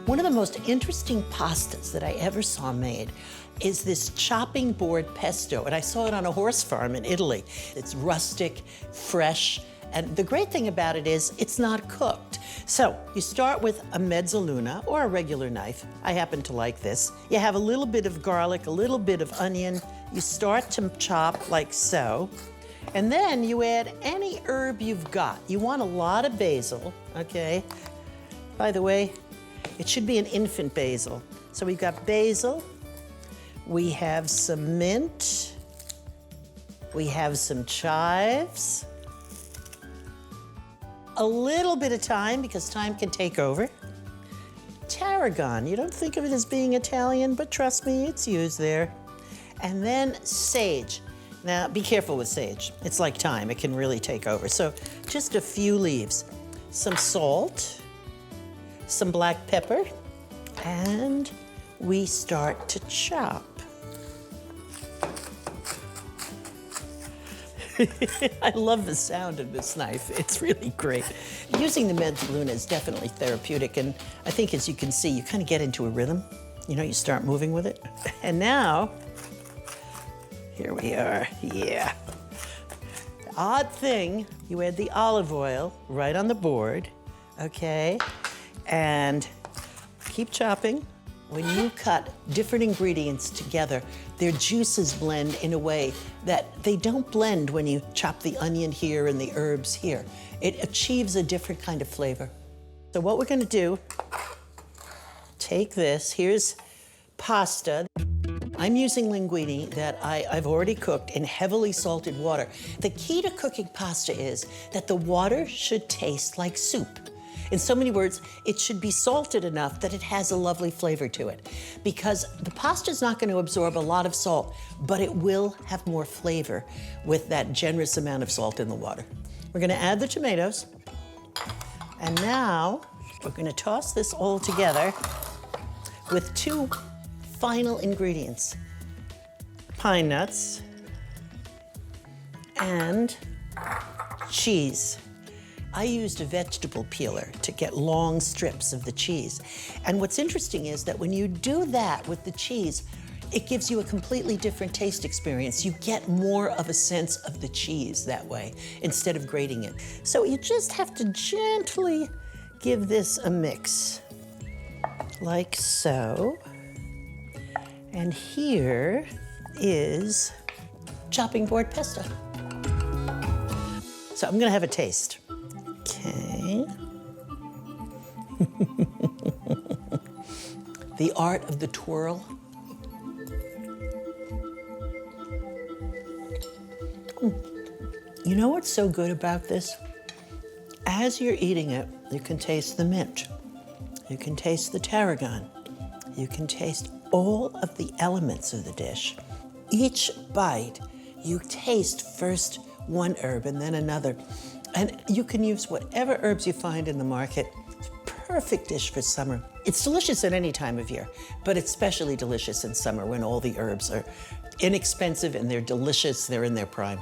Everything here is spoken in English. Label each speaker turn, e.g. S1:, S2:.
S1: One of the most interesting pastas that I ever saw made is this chopping board pesto, and I saw it on a horse farm in Italy. It's rustic, fresh, and the great thing about it is it's not cooked. So you start with a mezzaluna or a regular knife. I happen to like this. You have a little bit of garlic, a little bit of onion. You start to chop like so. And then you add any herb you've got. You want a lot of basil, okay? By the way, it should be an infant basil. So we've got basil, we have some mint, we have some chives, a little bit of thyme, because thyme can take over. Tarragon, you don't think of it as being Italian, but trust me, it's used there. And then sage. Now, be careful with sage. It's like thyme, it can really take over. So just a few leaves. Some salt, some black pepper, and we start to chop. I love the sound of this knife. It's really great. Using the mezzaluna is definitely therapeutic, and I think, as you can see, you kind of get into a rhythm. You know, you start moving with it. And now, here we are, yeah. Odd thing, you add the olive oil right on the board, okay? And keep chopping. When you cut different ingredients together, their juices blend in a way that they don't blend when you chop the onion here and the herbs here. It achieves a different kind of flavor. So what we're gonna do, take this, here's pasta. I'm using linguine that I've already cooked in heavily salted water. The key to cooking pasta is that the water should taste like soup. In so many words, it should be salted enough that it has a lovely flavor to it, because the pasta is not going to absorb a lot of salt, but it will have more flavor with that generous amount of salt in the water. We're going to add the tomatoes, and now we're going to toss this all together with two final ingredients: pine nuts and cheese. I used a vegetable peeler to get long strips of the cheese. And what's interesting is that when you do that with the cheese, it gives you a completely different taste experience. You get more of a sense of the cheese that way, instead of grating it. So you just have to gently give this a mix, like so. And here is chopping board pesto. So I'm gonna have a taste. Okay. The art of the twirl. You know what's so good about this? As you're eating it, you can taste the mint. You can taste the tarragon. You can taste all of the elements of the dish. Each bite, you taste first one herb and then another. And you can use whatever herbs you find in the market. It's a perfect dish for summer. It's delicious at any time of year, but it's especially delicious in summer when all the herbs are inexpensive and they're delicious, they're in their prime.